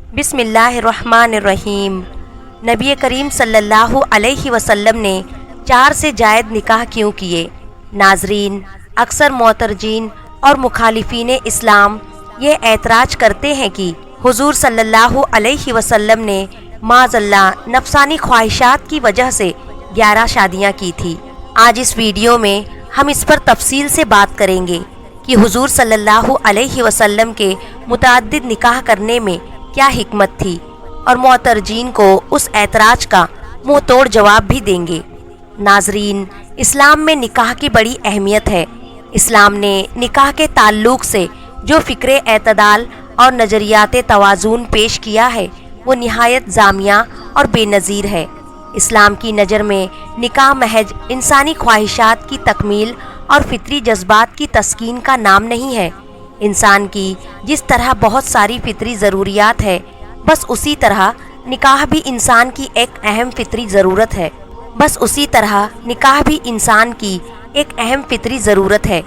بسم اللہ الرحمن الرحیم۔ نبی کریم صلی اللہ علیہ وسلم نے 4 سے زائد نکاح کیوں کیے؟ ناظرین، اکثر معترضین اور مخالفین اسلام یہ اعتراض کرتے ہیں کہ حضور صلی اللہ علیہ وسلم نے معاذ اللہ نفسانی خواہشات کی وجہ سے 11 شادیاں کی تھی۔ آج اس ویڈیو میں ہم اس پر تفصیل سے بات کریں گے کہ حضور صلی اللہ علیہ وسلم کے متعدد نکاح کرنے میں کیا حکمت تھی، اور معترضین کو اس اعتراض کا منہ توڑ جواب بھی دیں گے۔ ناظرین، اسلام میں نکاح کی بڑی اہمیت ہے۔ اسلام نے نکاح کے تعلق سے جو فکر اعتدال اور نظریات توازن پیش کیا ہے وہ نہایت جامع اور بے نظیر ہے۔ اسلام کی نظر میں نکاح محض انسانی خواہشات کی تکمیل اور فطری جذبات کی تسکین کا نام نہیں ہے۔ انسان کی جس طرح بہت ساری فطری ضروریات ہے، بس اسی طرح نکاح بھی انسان کی ایک اہم فطری ضرورت ہے۔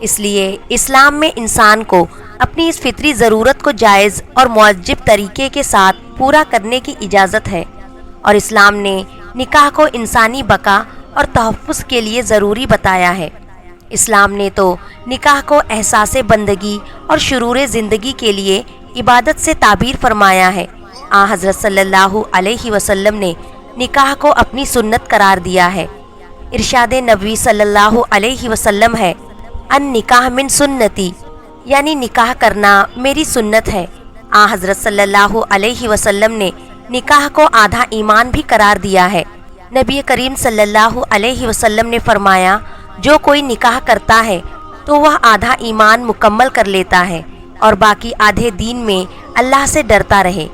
اس لیے اسلام میں انسان کو اپنی اس فطری ضرورت کو جائز اور معجب طریقے کے ساتھ پورا کرنے کی اجازت ہے، اور اسلام نے نکاح کو انسانی بقا اور تحفظ کے لیے ضروری بتایا ہے۔ اسلام نے تو نکاح کو احساس بندگی اور شرور زندگی کے لیے عبادت سے تعبیر فرمایا ہے۔ حضرت صلی اللہ علیہ وسلم نے نکاح کو اپنی سنت قرار دیا ہے۔ ارشاد نبوی صلی اللہ علیہ وسلم ہے، ان نکاح من سنتی، یعنی نکاح کرنا میری سنت ہے۔ حضرت صلی اللہ علیہ وسلم نے نکاح کو آدھا ایمان بھی قرار دیا ہے۔ نبی کریم صلی اللہ علیہ وسلم نے فرمایا، جو کوئی نکاح کرتا ہے تو وہ آدھا ایمان مکمل کر لیتا ہے اور باقی آدھے دین میں اللہ سے ڈرتا رہے۔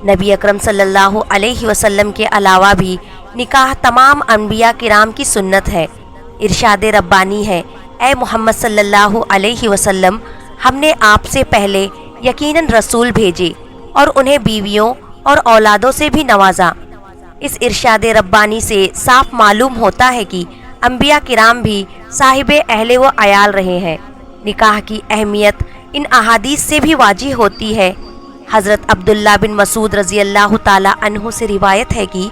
نبی اکرم صلی اللہ علیہ وسلم کے علاوہ بھی نکاح تمام انبیاء کرام کی سنت ہے۔ ارشاد ربانی ہے، اے محمد صلی اللہ علیہ وسلم، ہم نے آپ سے پہلے یقیناً رسول بھیجے اور انہیں بیویوں اور اولادوں سے بھی نوازا۔ اس ارشاد ربانی سے صاف معلوم ہوتا ہے کہ انبیاء کرام بھی صاحب اہل و عیال رہے ہیں۔ نکاح کی اہمیت ان احادیث سے بھی واضح ہوتی ہے۔ حضرت عبداللہ بن مسعود رضی اللہ تعالی عنہ سے روایت ہے کہ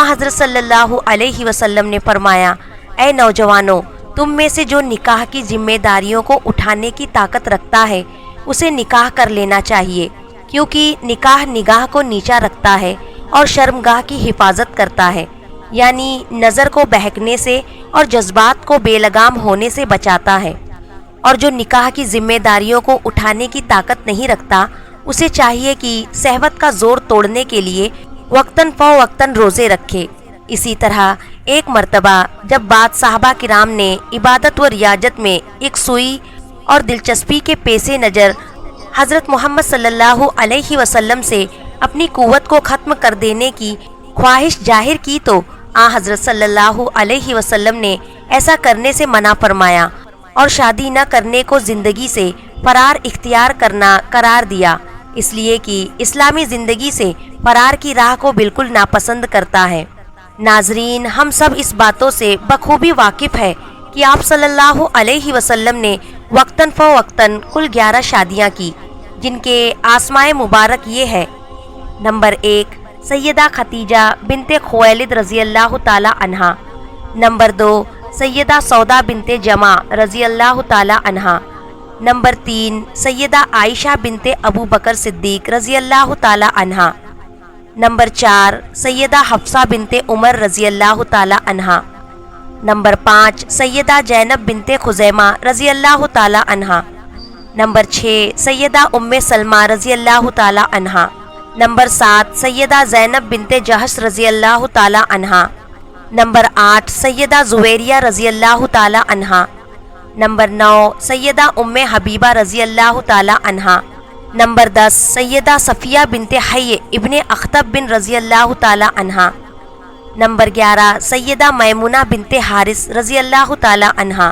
حضرت صلی اللہ علیہ وسلم نے فرمایا، اے نوجوانوں، تم میں سے جو نکاح کی ذمہ داریوں کو اٹھانے کی طاقت رکھتا ہے اسے نکاح کر لینا چاہیے، کیونکہ نکاح نگاہ کو نیچا رکھتا ہے اور شرمگاہ کی حفاظت کرتا ہے، یعنی نظر کو بہکنے سے اور جذبات کو بے لگام ہونے سے بچاتا ہے۔ اور جو نکاح کی ذمہ داریوں کو اٹھانے کی طاقت نہیں رکھتا اسے چاہیے کہ شہوت کا زور توڑنے کے لیے وقتاً فوقتاً روزے رکھے۔ اسی طرح ایک مرتبہ جب بعض صحابہ کرام نے عبادت و ریاضت میں ایک سوئی اور دلچسپی کے پیش نظر حضرت محمد صلی اللہ علیہ وسلم سے اپنی قوت کو ختم کر دینے کی خواہش ظاہر کی تو حضرت صلی اللہ علیہ وسلم نے ایسا کرنے سے منع فرمایا اور شادی نہ کرنے کو زندگی سے فرار اختیار کرنا قرار دیا، اس لیے کہ اسلامی زندگی سے فرار کی راہ کو بالکل ناپسند کرتا ہے۔ ناظرین، ہم سب اس باتوں سے بخوبی واقف ہے کہ آپ صلی اللہ علیہ وسلم نے وقتاً فوقتاً کل 11 شادیاں کی، جن کے اسماء مبارک یہ ہے: نمبر 1 سیدہ خدیجہ بنت خویلد رضی اللہ تعالی عنہا، نمبر 2 سیدہ سودا بنت جمع رضی اللہ تعالی عنہا، نمبر 3 سیدہ عائشہ بنت ابو بکر صدیق رضی اللہ تعالی عنہا، نمبر 4 سیدہ حفصہ بنت عمر رضی اللہ تعالی عنہا، نمبر 5 سیدہ زینب بنت خزیمہ رضی اللہ تعالی عنہا، نمبر 6 سیدہ ام سلمہ رضی اللہ تعالی عنہا، نمبر 7 سیدہ زینب بنت جہش رضی اللہ تعالی عنہا، نمبر 8 سیدہ زویریہ رضی اللہ تعالی عنہا، نمبر 9 سیدہ ام حبیبہ رضی اللہ تعالی عنہا، نمبر 10 سیدہ صفیہ بنت حی ابن اخطب بن رضی اللہ تعالی عنہا، نمبر 11 سیدہ میمونہ بنت حارث رضی اللہ تعالی عنہا۔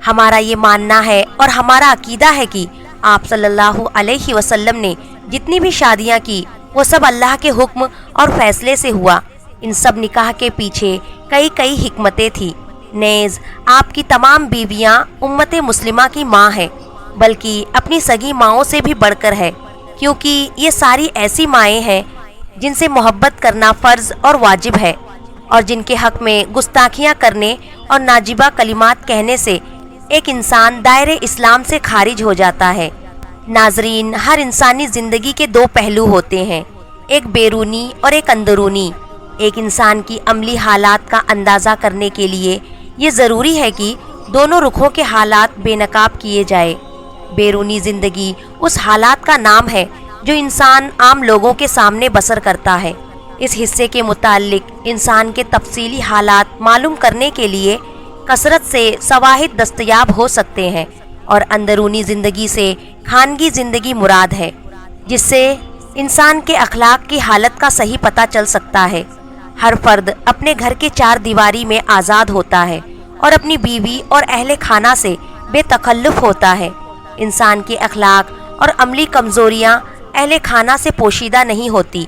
ہمارا یہ ماننا ہے اور ہمارا عقیدہ ہے کہ آپ صلی اللہ علیہ وسلم نے جتنی بھی شادیاں کی وہ سب اللہ کے حکم اور فیصلے سے ہوا۔ ان سب نکاح کے پیچھے کئی حکمتیں تھیں۔ نیز آپ کی تمام بیویاں امت مسلمہ کی ماں ہیں، بلکہ اپنی سگی ماؤں سے بھی بڑھ کر ہے، کیونکہ یہ ساری ایسی مائیں ہیں جن سے محبت کرنا فرض اور واجب ہے، اور جن کے حق میں گستاخیاں کرنے اور ناجیبہ کلمات کہنے سے ایک انسان دائرے اسلام سے خارج ہو جاتا ہے۔ ناظرین، ہر انسانی زندگی کے دو پہلو ہوتے ہیں، ایک بیرونی اور ایک اندرونی۔ ایک انسان کی عملی حالات کا اندازہ کرنے کے لیے یہ ضروری ہے کہ دونوں رخوں کے حالات بے نقاب کیے جائے۔ بیرونی زندگی اس حالات کا نام ہے جو انسان عام لوگوں کے سامنے بسر کرتا ہے۔ اس حصے کے متعلق انسان کے تفصیلی حالات معلوم کرنے کے لیے کثرت سے شواہد دستیاب ہو سکتے ہیں، اور اندرونی زندگی سے خانگی زندگی مراد ہے، جس سے انسان کے اخلاق کی حالت کا صحیح پتہ چل سکتا ہے۔ ہر فرد اپنے گھر کے چار دیواری میں آزاد ہوتا ہے اور اپنی بیوی اور اہل خانہ سے بے تکلف ہوتا ہے۔ انسان کے اخلاق اور عملی کمزوریاں اہل خانہ سے پوشیدہ نہیں ہوتی۔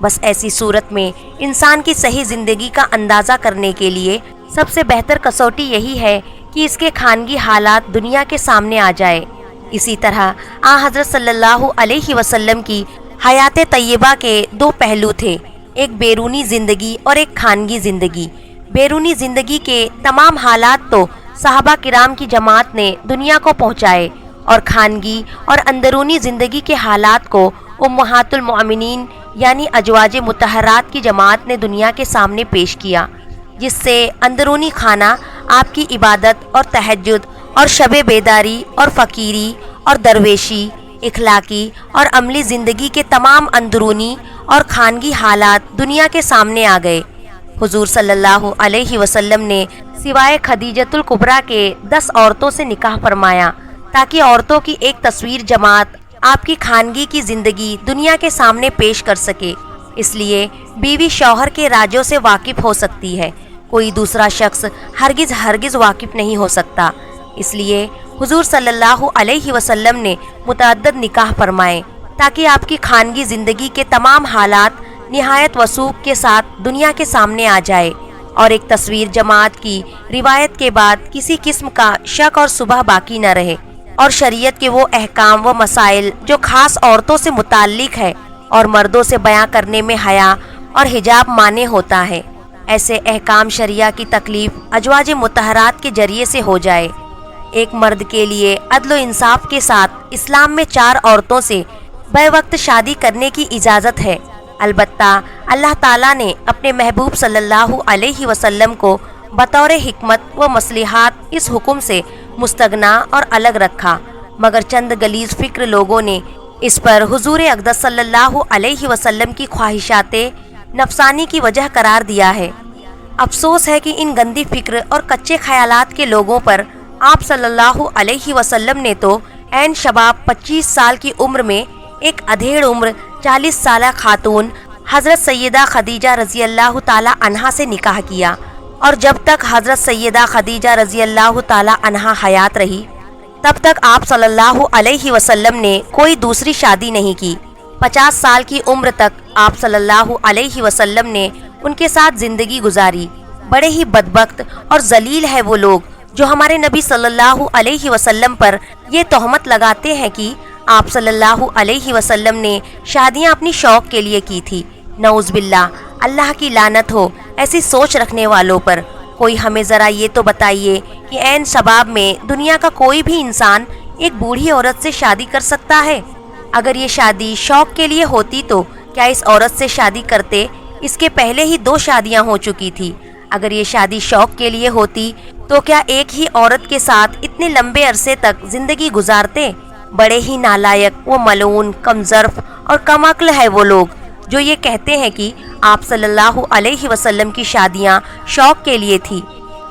بس ایسی صورت میں انسان کی صحیح زندگی کا اندازہ کرنے کے لیے سب سے بہتر کسوٹی یہی ہے کہ اس کے خانگی حالات دنیا کے سامنے آ جائے۔ اسی طرح حضرت صلی اللہ علیہ وسلم کی حیات طیبہ کے دو پہلو تھے، ایک بیرونی زندگی اور ایک خانگی زندگی۔ بیرونی زندگی کے تمام حالات تو صحابہ کرام کی جماعت نے دنیا کو پہنچائے، اور خانگی اور اندرونی زندگی کے حالات کو امہات المؤمنین یعنی ازواج مطہرات کی جماعت نے دنیا کے سامنے پیش کیا، جس سے اندرونی خانہ آپ کی عبادت اور تہجد اور شب بیداری اور فقیری اور درویشی، اخلاقی اور عملی زندگی کے تمام اندرونی اور خانگی حالات دنیا کے سامنے آ گئے۔ حضور صلی اللہ علیہ وسلم نے سوائے خدیجۃ الکبریٰ کے 10 عورتوں سے نکاح فرمایا تاکہ عورتوں کی ایک تصویر جماعت آپ کی خانگی کی زندگی دنیا کے سامنے پیش کر سکے۔ اس لیے بیوی شوہر کے رازوں سے واقف ہو سکتی ہے، کوئی دوسرا شخص ہرگز واقف نہیں ہو سکتا۔ اس لیے حضور صلی اللہ علیہ وسلم نے متعدد نکاح فرمائے تاکہ آپ کی خانگی زندگی کے تمام حالات نہایت وثوق کے ساتھ دنیا کے سامنے آ جائے، اور ایک تصویر جماعت کی روایت کے بعد کسی قسم کا شک اور شبہ باقی نہ رہے، اور شریعت کے وہ احکام و مسائل جو خاص عورتوں سے متعلق ہے اور مردوں سے بیان کرنے میں حیا اور حجاب مانے ہوتا ہے، ایسے احکام شریعہ کی تکلیف ازواج مطہرات کے ذریعے سے ہو جائے۔ ایک مرد کے لیے عدل و انصاف کے ساتھ اسلام میں 4 عورتوں سے بے وقت شادی کرنے کی اجازت ہے، البتہ اللہ تعالیٰ نے اپنے محبوب صلی اللہ علیہ وسلم کو بطور حکمت و مصلحات اس حکم سے مستغنا اور الگ رکھا، مگر چند غلیظ فکر لوگوں نے اس پر حضور اقدس صلی اللہ علیہ وسلم کی خواہشات نفسانی کی وجہ قرار دیا ہے۔ افسوس ہے کہ ان گندی فکر اور کچے خیالات کے لوگوں پر آپ صلی اللہ علیہ وسلم نے تو عین شباب 25 سال کی عمر میں ایک ادھیڑ عمر 40 سالہ خاتون حضرت سیدہ خدیجہ رضی اللہ تعالی عنہا سے نکاح کیا، اور جب تک حضرت سیدہ خدیجہ رضی اللہ تعالی عنہا حیات رہی تب تک آپ صلی اللہ علیہ وسلم نے کوئی دوسری شادی نہیں کی۔ 50 سال کی عمر تک آپ صلی اللہ علیہ وسلم نے ان کے ساتھ زندگی گزاری۔ بڑے ہی بدبخت اور ذلیل ہے وہ لوگ جو ہمارے نبی صلی اللہ علیہ وسلم پر یہ تہمت لگاتے ہیں کہ آپ صلی اللہ علیہ وسلم نے شادیاں اپنی شوق کے لیے کی تھی۔ نعوذ باللہ، اللہ کی لعنت ہو ایسی سوچ رکھنے والوں پر۔ کوئی ہمیں ذرا یہ تو بتائیے کہ عین شباب میں دنیا کا کوئی بھی انسان ایک بوڑھی عورت سے شادی کر سکتا ہے؟ اگر یہ شادی شوق کے لیے ہوتی تو کیا اس عورت سے شادی کرتے؟ اس کے پہلے ہی 2 شادیاں ہو چکی تھی۔ اگر یہ شادی شوق کے لیے ہوتی تو کیا ایک ہی عورت کے ساتھ اتنے لمبے عرصے تک زندگی گزارتے؟ بڑے ہی نالائق و ملعون، کم ظرف اور کم عقل ہے وہ لوگ جو یہ کہتے ہیں کہ آپ صلی اللہ علیہ وسلم کی شادیاں شوق کے لیے تھی۔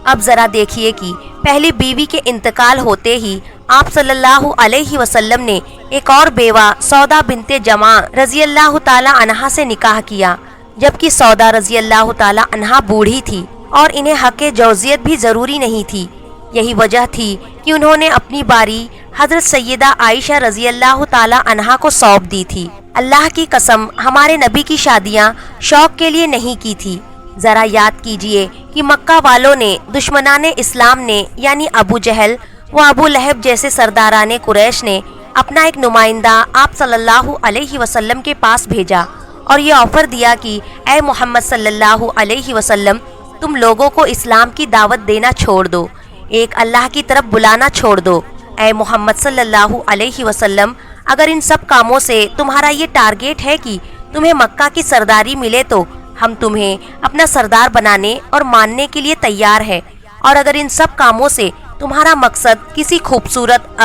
اب ذرا دیکھیے کہ پہلی بیوی کے انتقال ہوتے ہی آپ صلی اللہ علیہ وسلم نے ایک اور بیوہ سودا بنت جمع رضی اللہ تعالی عنہا سے نکاح کیا، جبکہ سودا رضی اللہ تعالی عنہا بوڑھی تھی اور انہیں حق جوزیت بھی ضروری نہیں تھی۔ یہی وجہ تھی کہ انہوں نے اپنی باری حضرت سیدہ عائشہ رضی اللہ تعالی عنہا کو سونپ دی تھی۔ اللہ کی قسم، ہمارے نبی کی شادیاں شوق کے لیے نہیں کی تھی۔ ذرا یاد کیجئے کہ مکہ والوں نے، دشمنان اسلام نے یعنی ابو جہل و ابو لہب جیسے سرداران قریش نے اپنا ایک نمائندہ آپ صلی اللہ علیہ وسلم کے پاس بھیجا اور یہ آفر دیا کہ اے محمد صلی اللہ علیہ وسلم، تم لوگوں کو اسلام کی دعوت دینا چھوڑ دو، ایک اللہ کی طرف بلانا چھوڑ دو۔ اے محمد صلی اللہ علیہ وسلم، اگر ان سب کاموں سے تمہارا یہ ٹارگیٹ ہے کہ تمہیں مکہ کی سرداری ملے تو ہم تمہیں اپنا سردار بنانے اور ماننے کے لیے تیار ہیں، اور اگر ان سب کاموں سے تمہارا مقصد کسی خوبصورت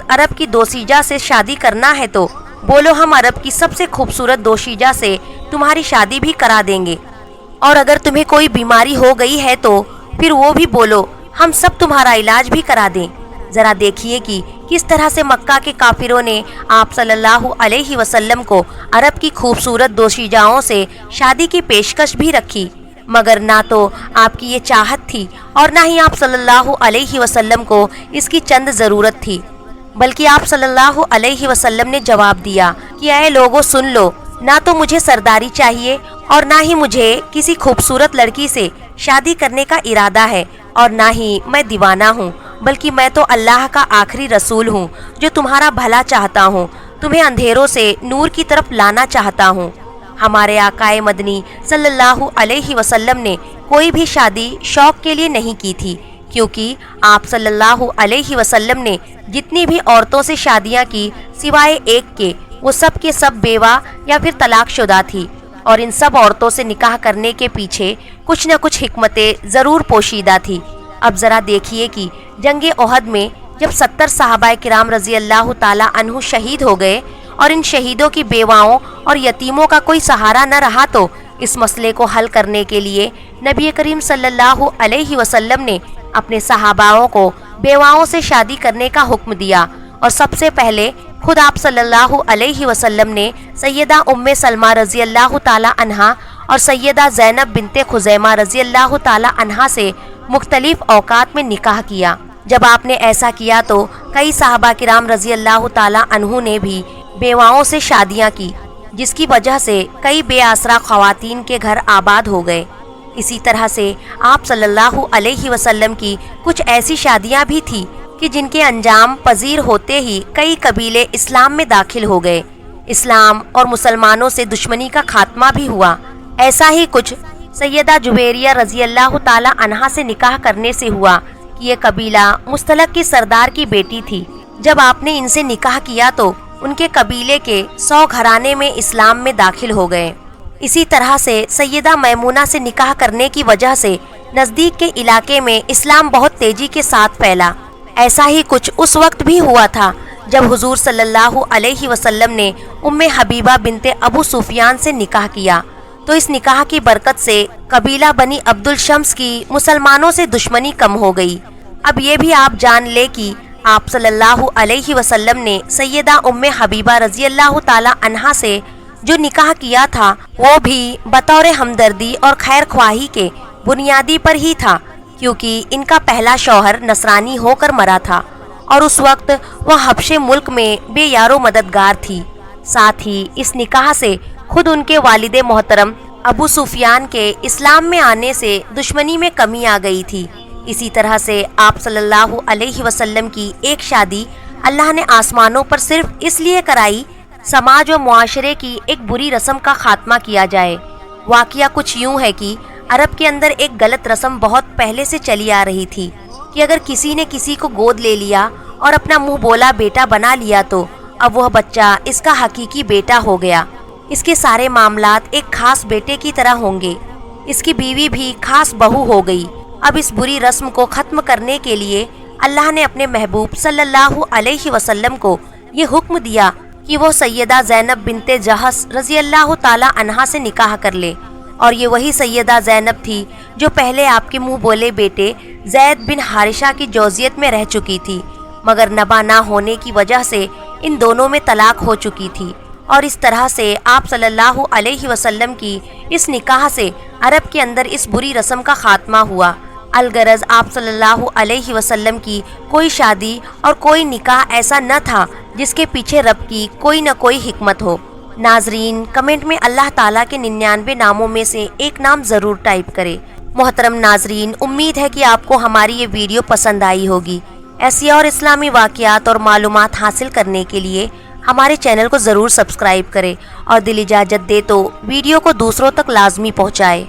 عرب کی دوشیجہ سے شادی کرنا ہے تو بولو، ہم عرب کی سب سے خوبصورت دوشیجہ سے تمہاری شادی بھی کرا دیں گے، اور اگر تمہیں کوئی بیماری ہو گئی ہے تو پھر وہ بھی بولو، ہم سب تمہارا علاج بھی کرا دیں۔ ذرا دیکھیے کہ کس طرح سے مکہ کے کافروں نے آپ صلی اللہ علیہ وسلم کو عرب کی خوبصورت دوشیجاؤں سے شادی کی پیشکش بھی رکھی، مگر نہ تو آپ کی یہ چاہت تھی اور نہ ہی آپ صلی اللہ علیہ وسلم کو اس کی چند ضرورت تھی، بلکہ آپ صلی اللہ علیہ وسلم نے جواب دیا کہ اے لوگو سن لو، نہ تو مجھے سرداری چاہیے اور نہ ہی مجھے کسی خوبصورت لڑکی سے شادی کرنے کا ارادہ ہے، اور نہ ہی میں دیوانہ ہوں، بلکہ میں تو اللہ کا آخری رسول ہوں جو تمہارا بھلا چاہتا ہوں، تمہیں اندھیروں سے نور کی طرف لانا چاہتا ہوں۔ ہمارے آقائے مدنی صلی اللہ علیہ وسلم نے کوئی بھی شادی شوق کے لیے نہیں کی تھی، کیونکہ آپ صلی اللہ علیہ وسلم نے جتنی بھی عورتوں سے شادیاں کی سوائے ایک کے، وہ سب کے سب بیوہ یا پھر طلاق شدہ تھی، اور ان سب عورتوں سے نکاح کرنے کے پیچھے کچھ نہ کچھ حکمتیں ضرور پوشیدہ تھی۔ اب ذرا دیکھیے کہ جنگ احد میں جب 70 صحابہ کرام رضی اللہ تعالی عنہ شہید ہو گئے اور ان شہیدوں کی بیواؤں اور یتیموں کا کوئی سہارا نہ رہا، تو اس مسئلے کو حل کرنے کے لیے نبی کریم صلی اللہ علیہ وسلم نے اپنے صحاباؤں کو بیواؤں سے شادی کرنے کا حکم دیا، اور سب سے پہلے خود آپ صلی اللہ علیہ وسلم نے سیدہ ام سلمہ رضی اللہ تعالی عنہا اور سیدہ زینب بنت خزیمہ رضی اللہ تعالی عنہا سے مختلف اوقات میں نکاح کیا۔ جب آپ نے ایسا کیا تو کئی صحابہ کرام رضی اللہ تعالی عنہ نے بھی بیواؤں سے شادیاں کی، جس کی وجہ سے کئی بے آسرا خواتین کے گھر آباد ہو گئے۔ اسی طرح سے آپ صلی اللہ علیہ وسلم کی کچھ ایسی شادیاں بھی تھی کہ جن کے انجام پذیر ہوتے ہی کئی قبیلے اسلام میں داخل ہو گئے، اسلام اور مسلمانوں سے دشمنی کا خاتمہ بھی ہوا۔ ایسا ہی کچھ سیدہ جویریہ رضی اللہ تعالی عنہا سے نکاح کرنے سے ہوا کہ یہ قبیلہ مستلق کی سردار کی بیٹی تھی۔ جب آپ نے ان سے نکاح کیا تو ان کے قبیلے کے 100 گھرانے میں اسلام میں داخل ہو گئے۔ اسی طرح سے سیدہ میمونہ سے نکاح کرنے کی وجہ سے نزدیک کے علاقے میں اسلام بہت تیزی کے ساتھ پھیلا۔ ایسا ہی کچھ اس وقت بھی ہوا تھا جب حضور صلی اللہ علیہ وسلم نے ام حبیبہ بنت ابو سفیان سے نکاح کیا، تو اس نکاح کی برکت سے قبیلہ بنی عبد الشمس کی مسلمانوں سے دشمنی کم ہو گئی۔ اب یہ بھی آپ جان لے کہ آپ صلی اللہ علیہ وسلم نے سیدہ ام حبیبہ رضی اللہ تعالی عنہا سے جو نکاح کیا تھا وہ بھی بطور ہمدردی اور خیر خواہی کے بنیادی پر ہی تھا، کیونکہ ان کا پہلا شوہر نصرانی ہو کر مرا تھا اور اس وقت وہ حبشے ملک میں بے یار و مددگار تھی۔ ساتھ ہی اس نکاح سے خود ان کے والد محترم ابو سفیان کے اسلام میں آنے سے دشمنی میں کمی آ گئی تھی۔ اسی طرح سے آپ صلی اللہ علیہ وسلم کی ایک شادی اللہ نے آسمانوں پر صرف اس لیے کرائی سماج و معاشرے کی ایک بری رسم کا خاتمہ کیا جائے۔ واقعہ کچھ یوں ہے کہ عرب کے اندر ایک غلط رسم بہت پہلے سے چلی آ رہی تھی کہ اگر کسی نے کسی کو گود لے لیا اور اپنا منہ بولا بیٹا بنا لیا تو اب وہ بچہ اس کا حقیقی بیٹا ہو گیا، اس کے سارے معاملات ایک خاص بیٹے کی طرح ہوں گے، اس کی بیوی بھی خاص بہو ہو گئی۔ اب اس بری رسم کو ختم کرنے کے لیے اللہ نے اپنے محبوب صلی اللہ علیہ وسلم کو یہ حکم دیا کہ وہ سیدہ زینب بنت جہش رضی اللہ تعالی عنہا سے نکاح کر لے، اور یہ وہی سیدہ زینب تھی جو پہلے آپ کے منہ بولے بیٹے زید بن حارثہ کی جوزیت میں رہ چکی تھی، مگر نبا نہ ہونے کی وجہ سے ان دونوں میں طلاق ہو چکی تھی، اور اس طرح سے آپ صلی اللہ علیہ وسلم کی اس نکاح سے عرب کے اندر اس بری رسم کا خاتمہ ہوا۔ الغرض آپ صلی اللہ علیہ وسلم کی کوئی شادی اور کوئی نکاح ایسا نہ تھا جس کے پیچھے رب کی کوئی نہ کوئی حکمت ہو۔ ناظرین کمنٹ میں اللہ تعالیٰ کے 99 ناموں میں سے ایک نام ضرور ٹائپ کرے۔ محترم ناظرین، امید ہے کہ آپ کو ہماری یہ ویڈیو پسند آئی ہوگی۔ ایسی اور اسلامی واقعات اور معلومات حاصل کرنے کے لیے ہمارے چینل کو ضرور سبسکرائب کریں اور دل اجازت دے تو ویڈیو کو دوسروں تک لازمی پہنچائے۔